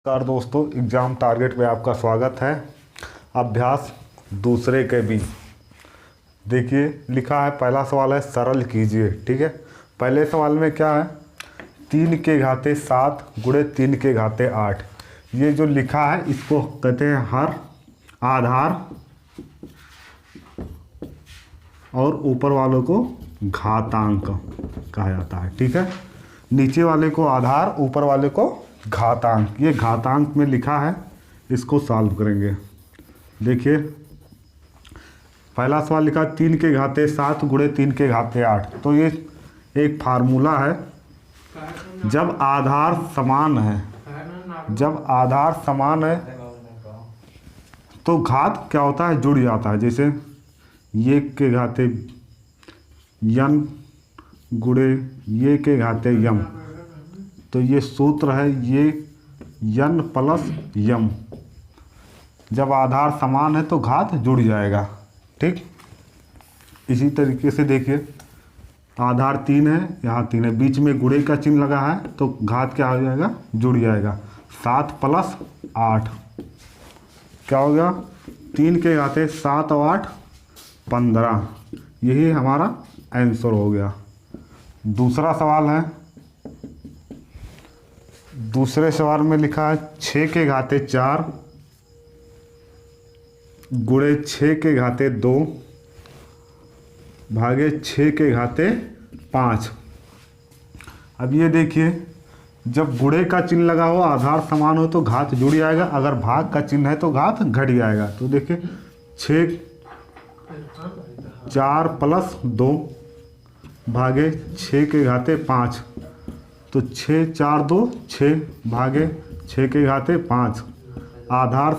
नमस्कार दोस्तों, exam target में आपका स्वागत है। अभ्यास दूसरे के भी देखिए लिखा है। पहला सवाल है सरल कीजिए। ठीक है, पहले सवाल में क्या है, 3 के घाते 7 गुणे 3 के घाते 8। ये जो लिखा है इसको कहते हैं हर, आधार और ऊपर वालों को घातांक कहा जाता है। ठीक है, नीचे वाले को आधार, ऊपर वाले को घातांक। ये घातांक में लिखा है, इसको सॉल्व करेंगे। देखिए पहला सवाल लिखा 3 के घाते 7 गुणे 3 के घाते 8। तो ये एक फार्मूला है, जब आधार समान है, जब आधार समान है तो घात क्या होता है, जुड़ जाता है। जैसे ये के घाते यन गुणे ये के घाते यम, तो ये सूत्र है, ये यन प्लस यम। जब आधार समान है तो घात जुड़ जाएगा। ठीक, इसी तरीके से देखिए आधार 3 है, यहाँ 3 है, बीच में गुणे का चिन्ह लगा है तो घात क्या हो जाएगा, जुड़ जाएगा। 7 प्लस 8 क्या हो गया, 3 के घाते 7 और 8 15। यही हमारा आंसर हो गया। दूसरा सवाल है, दूसरे सवाल में लिखा है 6 के घाते 4 गुणे 6 के घाते 2 भागे 6 के घाते 5। अब ये देखिए, जब गुणे का चिन्ह लगा हो, आधार समान हो तो घात जुड़ जाएगा, अगर भाग का चिन्ह है तो घात घट जाएगा। तो देखिए 6 4 प्लस 2 भागे 6 के घाते 5, तो 6 4 2 6 भागे 6 के घाते 5। आधार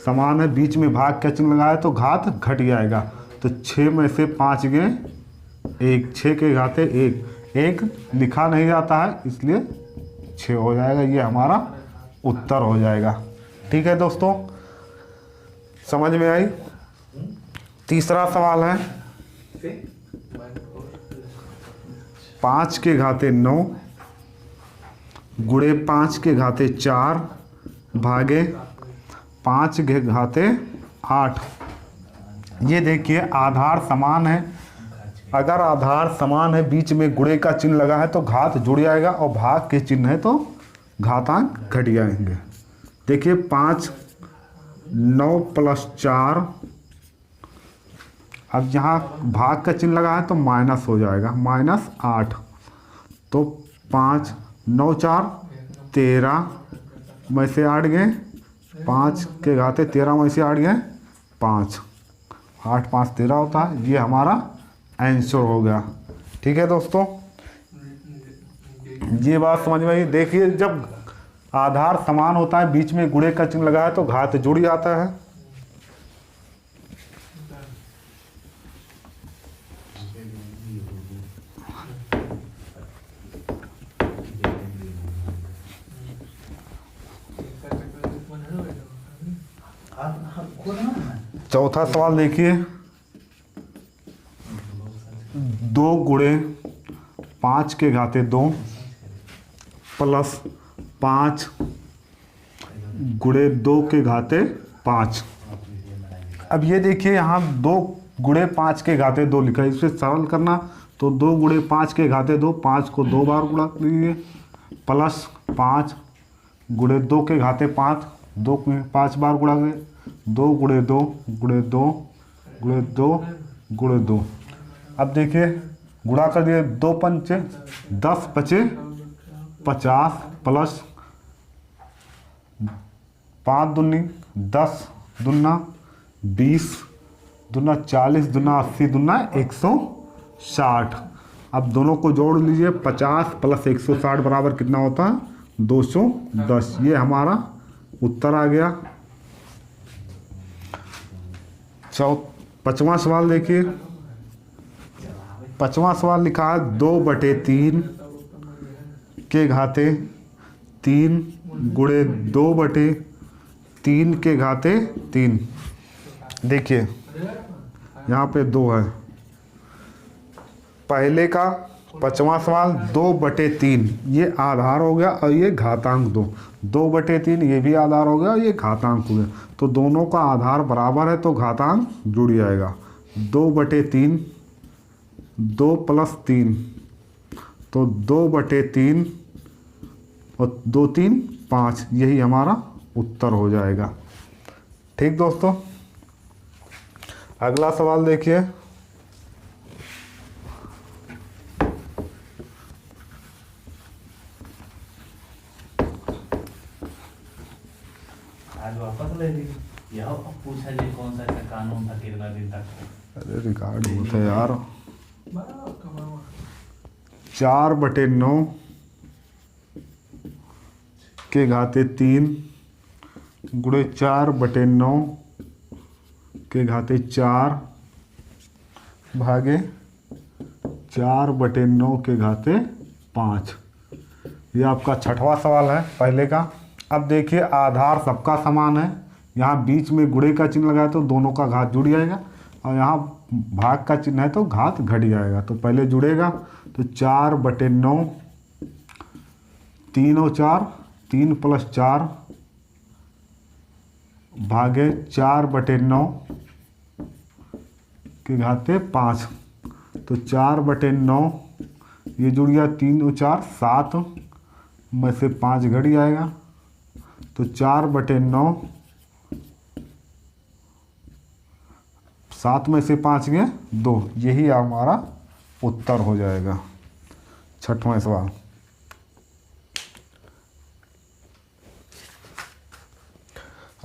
समान है, बीच में भाग का चिन्ह लगाया तो घात घट जाएगा। तो 6 में से 5 गए 1, 6 के घाते 1 लिखा नहीं जाता है इसलिए 6 हो जाएगा। ये हमारा उत्तर हो जाएगा। ठीक है दोस्तों, समझ में आई। तीसरा सवाल है 5 के घाते 9 गुणे 5 के घाते 4 भागे 5 के घाते 8। ये देखिए आधार समान है, अगर आधार समान है, बीच में गुणे का चिन्ह लगा है तो घात जुड़ जाएगा, और भाग के चिन्ह है तो घातांक घट जाएंगे। देखिए 5 9 प्लस 4, अब यहाँ भाग का चिन्ह लगा है तो माइनस हो जाएगा, -8। तो 5 9 4 13 में से 8 गए 5 के घाते 13 में से 8 गए 5, 8 5 13 होता है। ये हमारा आंसर हो गया। ठीक है दोस्तों, ये बात समझ में आई। देखिए जब आधार समान होता है, बीच में गुणे का चिन्ह लगा है तो घात जुड़ जाता है। चौथा सवाल देखिए, 2 गुणे 5 के घाते 2 प्लस 5 गुणे 2 के घाते 5। अब ये देखिए यहाँ 2 गुणे 5 के घाते 2 लिखा है, इसे सरल करना तो 2 गुणे 5 के घाते 2, 5 को 2 बार गुणा कीजिए, प्लस 5 गुणे 2 के घाते 5, 2 को 5 बार गुणा करें, 2 गुणे 2 गुणे 2 गुणे 2 गुणे 2। अब देखिए गुणा कर दिए, 2 पंचे 10 बचे 50 प्लस 5 दूनी 10 दूना 20 दूना 40 दूना 80 दूना 160। अब दोनों को जोड़ लीजिए, 50 प्लस 160 बराबर कितना होता है, 210। ये हमारा उत्तर आ गया। पाँचवा सवाल देखिए, पाँचवा सवाल लिखा है 2/3 के घाते 3 गुणे 2/3 के घाते 3। देखिए यहाँ पे 2 है, पहले का 5वां सवाल 2/3, ये आधार हो गया और ये घातांक 2/3 ये भी आधार हो गया और ये घातांक हो गया। तो दोनों का आधार बराबर है तो घातांक जुड़ जाएगा। 2/3 2 + 3 तो 2/3 और 2 3 5, यही हमारा उत्तर हो जाएगा। ठीक दोस्तों, अगला सवाल देखिए। आज वापस ले ली। यह पूछा जी कौन सा ऐसा कानून था कितना दिन तक। अरे रिकॉर्ड होता है यार। 4/9 के घाते 3 गुणे 4/9 के घाते 4 भागे 4/9 के घाते 5। ये आपका 6वां सवाल है पहले का। अब देखिए आधार सबका समान है, यहाँ बीच में गुणे का चिन्ह लगाया तो दोनों का घात जुड़ जाएगा और यहाँ भाग का चिन्ह है तो घात घट जाएगा। तो पहले जुड़ेगा तो 4/9 3 और 4 3 + 4 भागे 4/9 के घाते 5। तो 4/9 ये जुड़ गया, 3 और 4 7 में से 5 घट जाएगा। तो 4/9 7 में से 5 गए 2, यही हमारा उत्तर हो जाएगा। 6वां सवाल।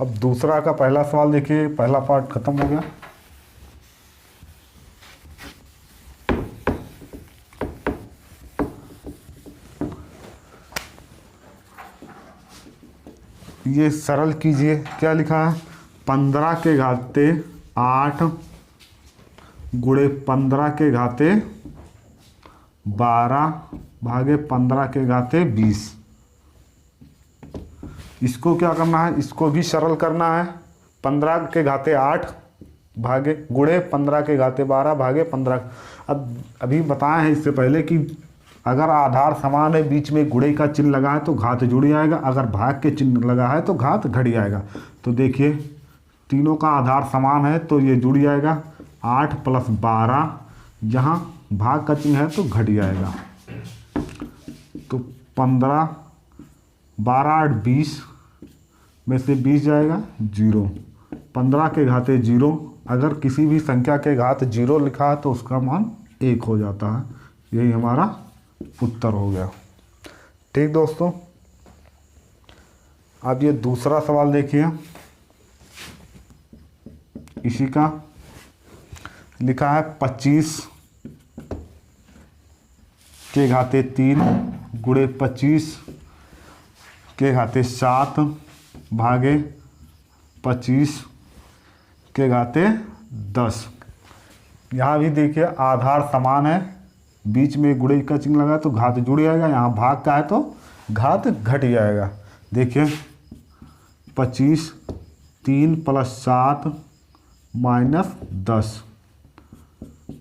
अब दूसरा का पहला सवाल देखिए, पहला पार्ट खत्म हो गया। ये सरल कीजिए, क्या लिखा है 15 के घाते 8 गुणे 15 के घाते 12 भागे 15 के घाते 20। इसको क्या करना है, इसको भी सरल करना है। 15 के घाते 8 भागे गुणे 15 के घाते 12 भागे 15। अब अभी बताए हैं इससे पहले कि अगर आधार समान है बीच में गुणे का चिन्ह लगा है तो घात जुड़ जाएगा, अगर भाग के चिन्ह लगा है तो घात घट जाएगा। तो देखिए तीनों का आधार समान है तो ये जुड़ जाएगा। 8 + 12, यहाँ भाग का चिन्ह है तो घट जाएगा। तो 15 12 8 20 में से 20 जाएगा 0। 15 के घाते 0, अगर किसी भी संख्या के घात 0 लिखा है तो उसका मान 1 हो जाता है। यही हमारा उत्तर हो गया। ठीक दोस्तों, अब ये दूसरा सवाल देखिए। इसी का लिखा है 25 के घाते 3 गुणे 25 के घाते 7 भागे 25 के घाते 10। यहाँ भी देखिए आधार समान है, बीच में गुणे का चिन्ह लगा तो घात जुड़ जाएगा, यहाँ भाग का है तो घात घट जाएगा। देखिए 25 3 + 7 - 10,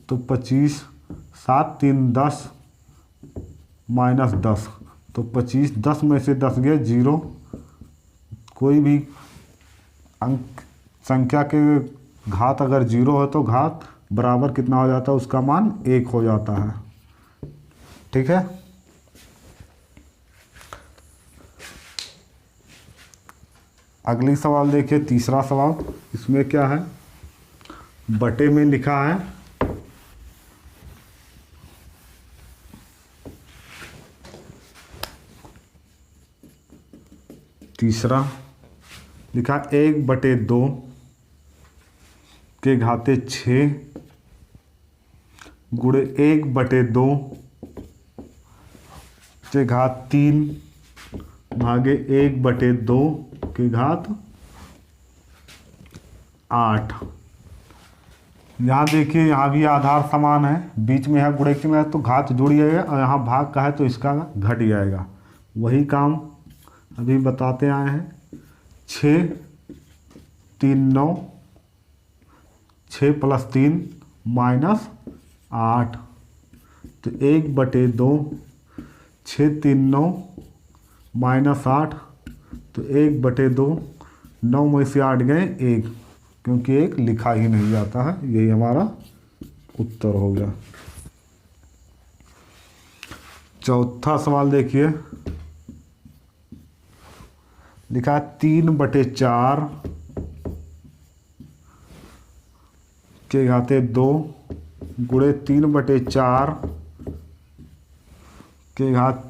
तो 25 7 3 10 - 10, तो 25 10 में से 10 गए 0। कोई भी अंक संख्या के घात अगर 0 है तो घात बराबर कितना हो जाता है, उसका मान 1 हो जाता है। ठीक है, अगली सवाल देखिए, तीसरा सवाल। इसमें क्या है, बटे में लिखा है तीसरा लिखा 1/2 के घाते 6 गुणे 1/2 के घात 3 भागे 1/2 के घात 8। यहाँ देखिए यहाँ भी आधार समान है, बीच में है गुणे के चिन्ह है तो घात जुड़ जाएगा और यहाँ भाग का है तो इसका घट जाएगा। वही काम अभी बताते आए हैं। 6 3 9, 6 + 3 - 8, तो 1/2, 6 3 9 -8, तो 1/2, 9 में से 8 गए 1, क्योंकि 1 लिखा ही नहीं जाता है। यही हमारा उत्तर हो गया। चौथा सवाल देखिए, लिखा है 3/4 के घाते 2 गुणे 3/4 के घात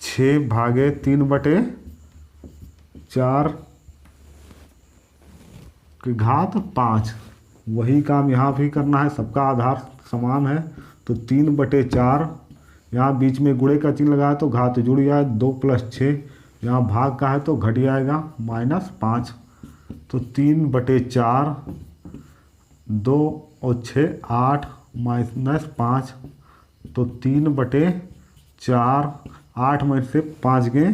6 भागे 3/4 के घात 5। वही काम यहाँ भी करना है, सबका आधार समान है। तो 3/4, यहाँ बीच में गुणे का चिन्ह लगाया तो घात जुड़ गया, 2 + 6, यहाँ भाग का है तो घट जाएगा -5। तो 3/4, 2 और 6 8 -5, तो 3/4, 8 में से 5 गए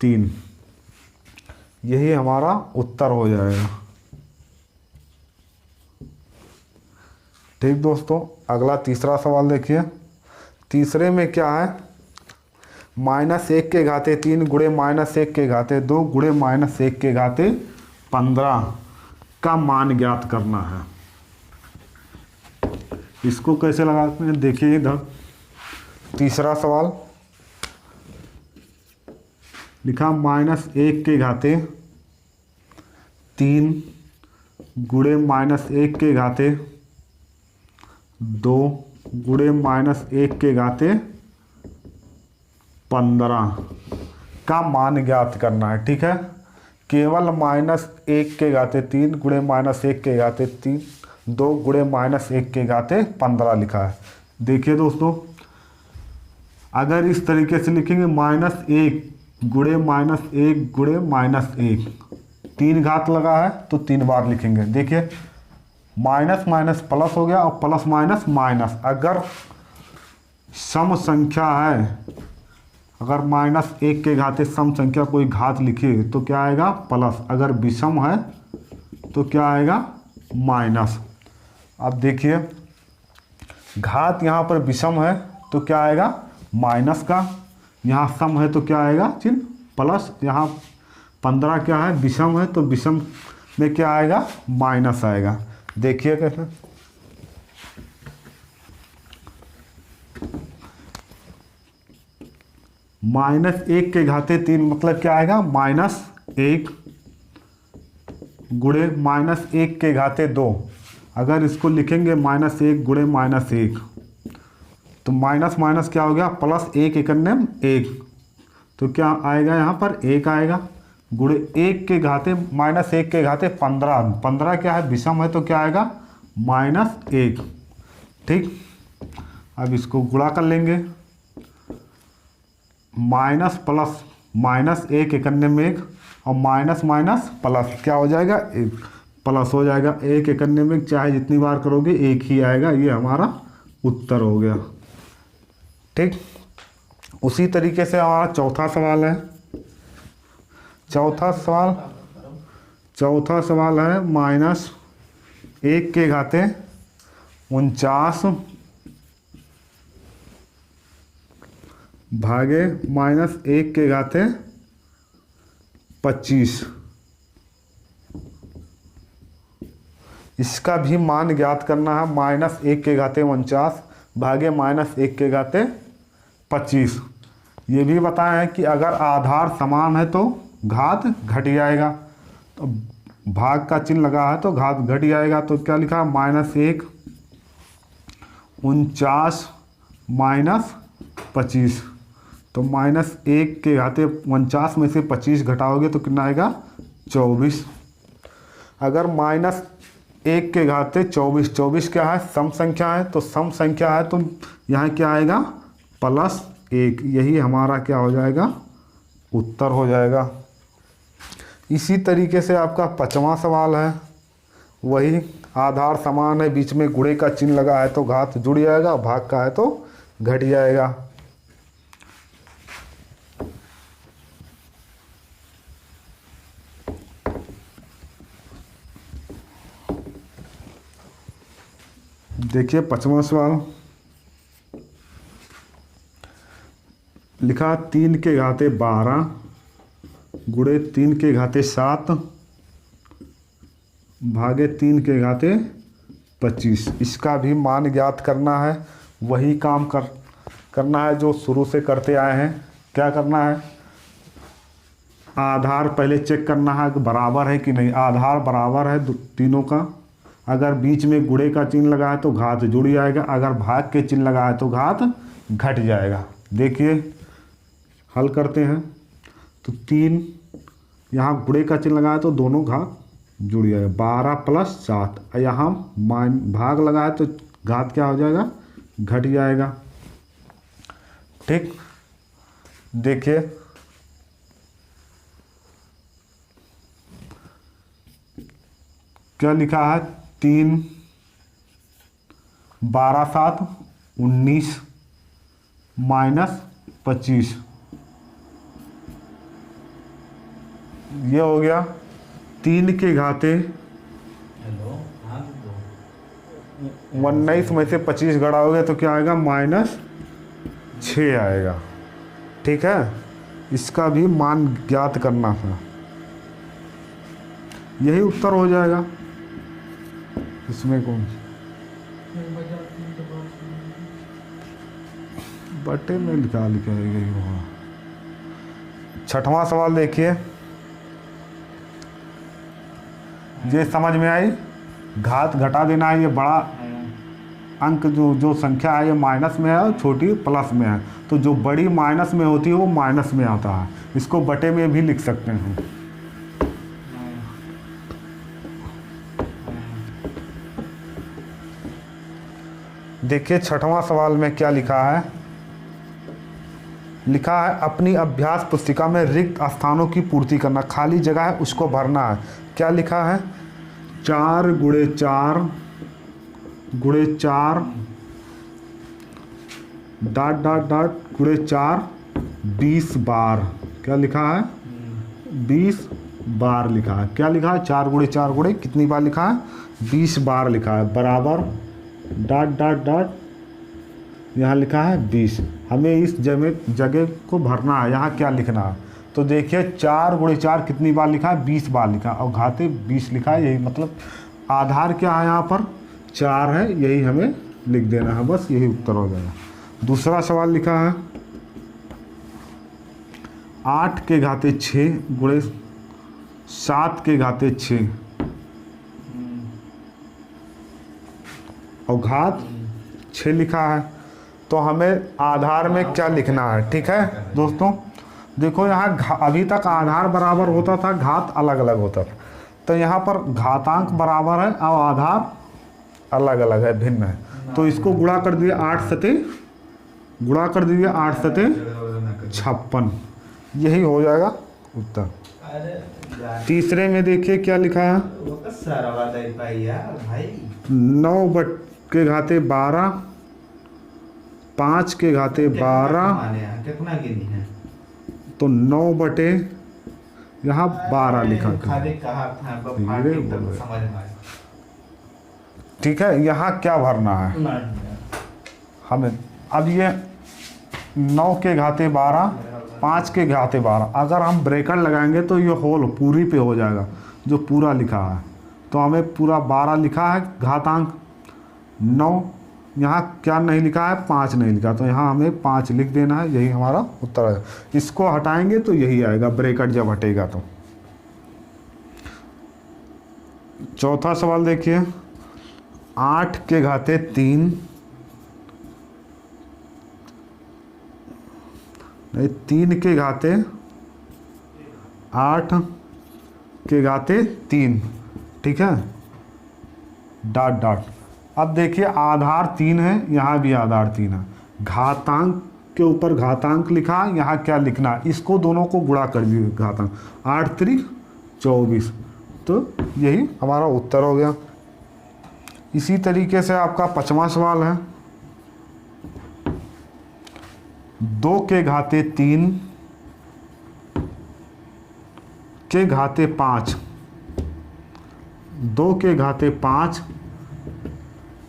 3, यही हमारा उत्तर हो जाएगा। ठीक दोस्तों, अगला तीसरा सवाल देखिए। तीसरे में क्या है, -1 के घाते 3 गुणे -1 के घाते 2 गुणे -1 के घाते 15 का मान ज्ञात करना है। इसको कैसे लगाते हैं, देखिए इधर तीसरा सवाल लिखा -1 के घाते 3 गुणे -1 के घाते 2 गुणे -1 के घाते 15 का मान ज्ञात करना है। ठीक है, केवल -1 के घाते 3 गुणे -1 के घाते 3 2 गुणे -1 के घाते 15 लिखा है। देखिए दोस्तों, अगर इस तरीके से लिखेंगे -1 गुणे -1 गुणे -1, 3 घात लगा है तो 3 बार लिखेंगे। देखिए माइनस माइनस प्लस हो गया और प्लस माइनस माइनस। अगर सम संख्या है, अगर -1 के घाते सम संख्या कोई घात लिखी तो क्या आएगा प्लस, अगर विषम है तो क्या आएगा माइनस। अब देखिए घात यहाँ पर विषम है तो क्या आएगा माइनस का, यहाँ सम है तो क्या आएगा चिन्ह प्लस, यहाँ 15 क्या है विषम है तो विषम में क्या आएगा माइनस आएगा। देखिए कैसे, -1 के घाते 3 मतलब क्या आएगा -1 गुणे -1 के घाते 2। अगर इसको लिखेंगे -1 गुणे -1 तो माइनस माइनस क्या हो गया प्लस, 1 एकन्ने 1 तो क्या आएगा यहाँ पर 1 आएगा, गुणे 1 के घाते -1 के घाते 15, 15 क्या है विषम है तो क्या आएगा -1। ठीक, अब इसको गुणा कर लेंगे, माइनस प्लस -1 एकन्ने में 1 और माइनस माइनस प्लस क्या हो जाएगा 1 प्लस हो जाएगा। 1 एकन्ने में चाहे जितनी बार करोगे 1 ही आएगा, ये हमारा उत्तर हो गया। ठीक, उसी तरीके से हमारा चौथा सवाल है। चौथा सवाल है -1 के घाते 49 भागे -1 के घाते 25। इसका भी मान ज्ञात करना है। -1 के घाते 49 भागे -1 के घाते 25। ये भी बताया है कि अगर आधार समान है तो घात घट जाएगा, तो भाग का चिन्ह लगा है तो घात घट जाएगा। तो क्या लिखा है -1 49 -25, तो -1 के घाते 49 में से 25 घटाओगे तो कितना आएगा 24। अगर -1 के घाते 24, 24 क्या है सम संख्या है, तो सम संख्या है तो यहाँ क्या आएगा +1, यही हमारा क्या हो जाएगा उत्तर हो जाएगा। इसी तरीके से आपका 5वां सवाल है, वही आधार समान है, बीच में गुणे का चिन्ह लगा है तो घात जुड़ जाएगा, भाग का है तो घट जाएगा। देखिए 5वां सवाल, लिखा 3 के घाते 12 गुणे 3 के घाते 7 भागे 3 के घाते 25। इसका भी मान ज्ञात करना है। वही काम करना है जो शुरू से करते आए हैं। क्या करना है, आधार पहले चेक करना है कि बराबर है कि नहीं। आधार बराबर है तीनों का। अगर बीच में गुणे का चिन्ह लगा है तो घात जुड़ जाएगा, अगर भाग के चिन्ह लगा है तो घात घट जाएगा। देखिए हल करते हैं तो 3 यहाँ गुणे का चिन्ह लगा है तो दोनों घात जुड़ जाएगा। 12 + 7 यहाँ भाग लगा है तो घात क्या हो जाएगा, घट जाएगा। ठीक, देखिए क्या लिखा है, 3 12 7 19 -25 ये हो गया। 3 के घाते 19 में से 25 घटा हो गया तो क्या आएगा, -6 आएगा। ठीक है, इसका भी मान ज्ञात करना था। यही उत्तर हो जाएगा। इसमें कौन बटे में लिखा गई होगा। 6वां सवाल देखिए, ये समझ में आई। घात घटा देना है। ये बड़ा अंक जो संख्या है ये माइनस में है और छोटी प्लस में है, तो जो बड़ी माइनस में होती है वो माइनस में आता है। इसको बटे में भी लिख सकते हैं। देखिए 6वां सवाल में क्या लिखा है। लिखा है अपनी अभ्यास पुस्तिका में रिक्त स्थानों की पूर्ति करना। खाली जगह है उसको भरना है। क्या लिखा है, 4 गुणे 4 गुणे 4 डॉट डॉट डॉट गुणे 4 20 बार। क्या लिखा है, 20 बार लिखा है। क्या लिखा है, 4 गुणे 4 गुणे कितनी बार लिखा है, 20 बार लिखा है। बराबर डॉट डॉट डॉट यहाँ लिखा है 20। हमें इस जगह को भरना है। यहाँ क्या लिखना है, तो देखिए 4 गुणे 4 कितनी बार लिखा है, 20 बार लिखा है और घाते 20 लिखा है। यही मतलब आधार क्या है, यहाँ पर 4 है, यही हमें लिख देना है। बस यही उत्तर हो जाएगा। दूसरा सवाल लिखा है 8 के घाते 6 गुणे 7 के घाते 6 और घात 6 लिखा है। तो हमें आधार में क्या लिखना है। ठीक है दोस्तों, देखो यहाँ अभी तक आधार बराबर होता था, घात अलग अलग होता था। तो यहाँ पर घातांक बराबर है और आधार अलग अलग है, भिन्न है। तो इसको गुणा कर दिए 8 सते गुणा कर दीजिए 8 सते 56। यही हो जाएगा उत्तर। तीसरे में देखिए क्या लिखा है, 9 के घाते 12 5 के घाते 12 तो 9 बटे यहाँ 12 लिखा था। ठीक है, यहाँ क्या भरना है हमें। अब ये 9 के घाते 12 5 के घाते 12, अगर हम ब्रेकेट लगाएंगे तो ये होल पूरी पे हो जाएगा जो पूरा लिखा है। तो हमें पूरा 12 लिखा है घातांक। 9 यहाँ क्या नहीं लिखा है, 5 नहीं लिखा, तो यहाँ हमें 5 लिख देना है। यही हमारा उत्तर है। इसको हटाएंगे तो यही आएगा, ब्रेकेट जब हटेगा तो। चौथा सवाल देखिए 8 के घाते 3 नहीं 3 के घाते 8 के घाते 3। ठीक है, डॉट डॉट। अब देखिए आधार 3 है, यहाँ भी आधार 3 है। घातांक के ऊपर घातांक लिखा, यहाँ क्या लिखना है, इसको दोनों को गुणा कर दीजिए। घातांक 8 3 24, तो यही हमारा उत्तर हो गया। इसी तरीके से आपका 5वां सवाल है 2 के घाते 3 के घाते 5 2 के घाते 5।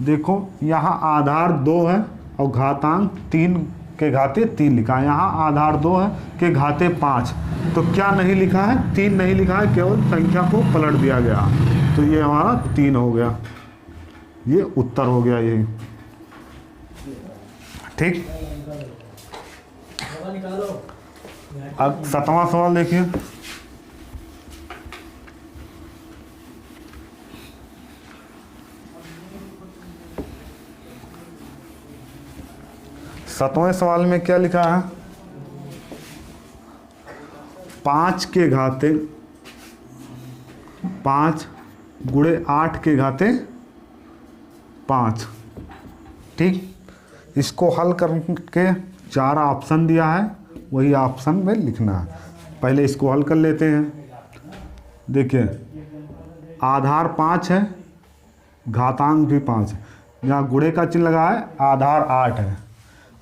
देखो यहाँ आधार 2 है और घातांक 3 के घाते 3 लिखा है। यहाँ आधार 2 है के घाते 5, तो क्या नहीं लिखा है, 3 नहीं लिखा है, केवल संख्या को पलट दिया गया, तो ये हमारा 3 हो गया, ये उत्तर हो गया यही। ठीक, अब 7वां सवाल देखिए। सातवें सवाल में क्या लिखा है, 5 के घाते 5 गुणे 8 के घाते 5। ठीक, इसको हल करके 4 ऑप्शन दिया है, वही ऑप्शन में लिखना है। पहले इसको हल कर लेते हैं। देखिए आधार 5 है, घातांक भी 5 है, यहाँ गुणे का चिन्ह लगा है, आधार 8 है।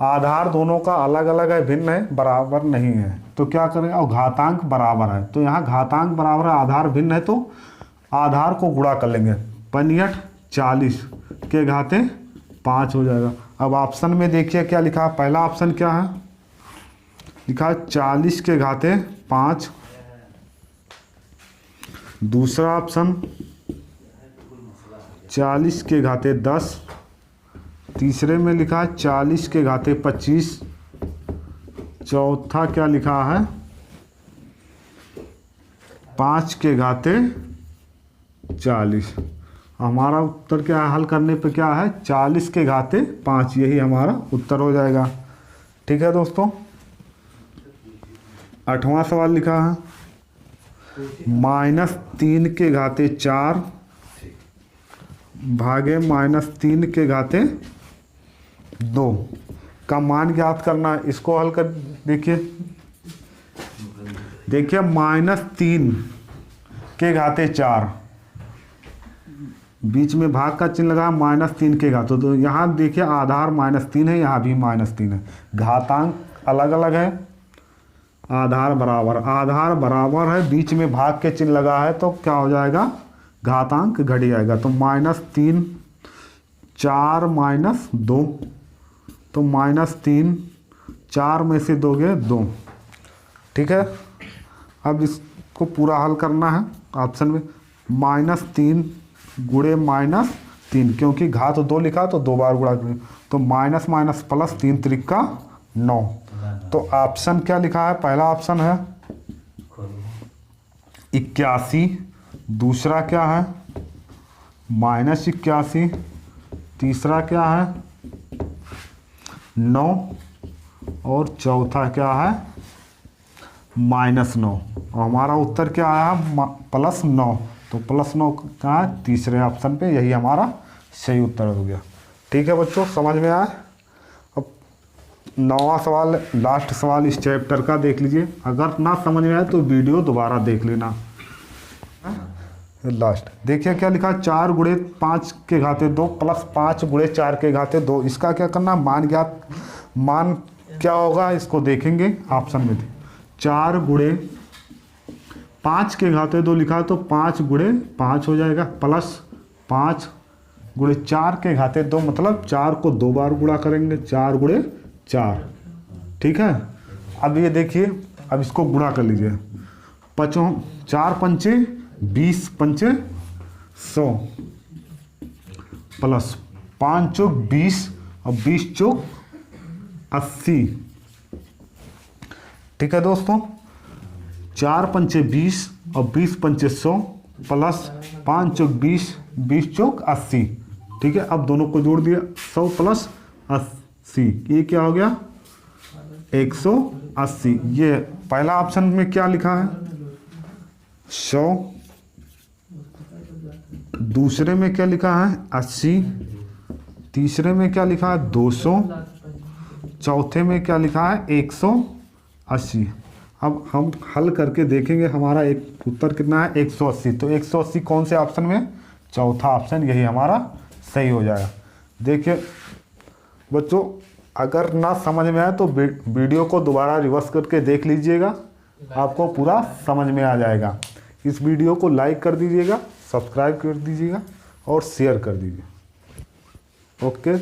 आधार दोनों का अलग अलग है, भिन्न है, बराबर नहीं है, तो क्या करेंगे, और घातांक बराबर है, तो यहाँ घातांक बराबर है, आधार भिन्न है, तो आधार को गुणा कर लेंगे। 5 40 के घाते 5 हो जाएगा। अब ऑप्शन में देखिए क्या लिखा है, पहला ऑप्शन क्या है, लिखा है 40 के घाते 5, दूसरा ऑप्शन 40 के घाते 10, तीसरे में लिखा है 40 के घाते 25, चौथा क्या लिखा है 5 के घाते 40। हमारा उत्तर क्या है, हल करने पे क्या है, 40 के घाते 5, यही हमारा उत्तर हो जाएगा। ठीक है दोस्तों, 8वां सवाल लिखा है, -3 के घाते 4 भागे -3 के घाते 2 का मान ज्ञात करना है। इसको हल कर देखिए, -3 के घाते 4, बीच में भाग का चिन्ह लगा, -3 के घाते, तो यहाँ देखिए आधार -3 है, यहाँ भी -3 है, घातांक अलग अलग है, आधार बराबर है, बीच में भाग के चिन्ह लगा है, तो क्या हो जाएगा, घातांक घट जाएगा। तो -3 4 -2, तो -3 4 में से दोगे 2। ठीक है, अब इसको पूरा हल करना है ऑप्शन में, -3 गुणे -3, क्योंकि घात 2 लिखा तो 2 बार गुणा करें, तो माइनस माइनस प्लस 3 त्रिका 9। तो ऑप्शन क्या लिखा है, पहला ऑप्शन है 81, दूसरा क्या है -81, तीसरा क्या है 9, और चौथा क्या है -9। और हमारा उत्तर क्या आया, +9, तो +9 कहाँ है, तीसरे ऑप्शन पे, यही हमारा सही उत्तर हो गया। ठीक है बच्चों, समझ में आया। अब 9वां सवाल, लास्ट सवाल इस चैप्टर का देख लीजिए, अगर ना समझ में आए तो वीडियो दोबारा देख लेना। लास्ट देखिए क्या लिखा, 4 गुणे 5 के घाते 2 प्लस 5 गुणे 4 के घाते 2, इसका क्या करना, मान क्या होगा, इसको देखेंगे ऑप्शन में। 4 गुणे 5 के घाते 2 लिखा, तो 5 गुणे 5 हो जाएगा, प्लस 5 गुणे 4 के घाते 2, मतलब 4 को 2 बार गुणा करेंगे, 4 गुणे 4। ठीक है, अब ये देखिए, अब इसको गुणा कर लीजिए, 4 पंचे 20 पंचे 100, प्लस 5 चौक 20 और 20 चौक 80। ठीक है दोस्तों, 4 पंचे 20 और 20 पंचे 100, प्लस 5 चौक 20, 20 चौक 80। ठीक है, अब दोनों को जोड़ दिया, 100 प्लस 80, ये क्या हो गया 180। ये पहला ऑप्शन में क्या लिखा है 100, दूसरे में क्या लिखा है 80, तीसरे में क्या लिखा है 200, चौथे में क्या लिखा है 180। अब हम हल करके देखेंगे हमारा एक उत्तर कितना है 180। तो 180 कौन से ऑप्शन में, चौथा ऑप्शन, यही हमारा सही हो जाएगा। देखिए बच्चों, अगर ना समझ में आए तो वीडियो को दोबारा रिवर्स करके देख लीजिएगा, आपको पूरा समझ में आ जाएगा। इस वीडियो को लाइक कर दीजिएगा, सब्सक्राइब कर दीजिएगा और शेयर कर दीजिए। ओके।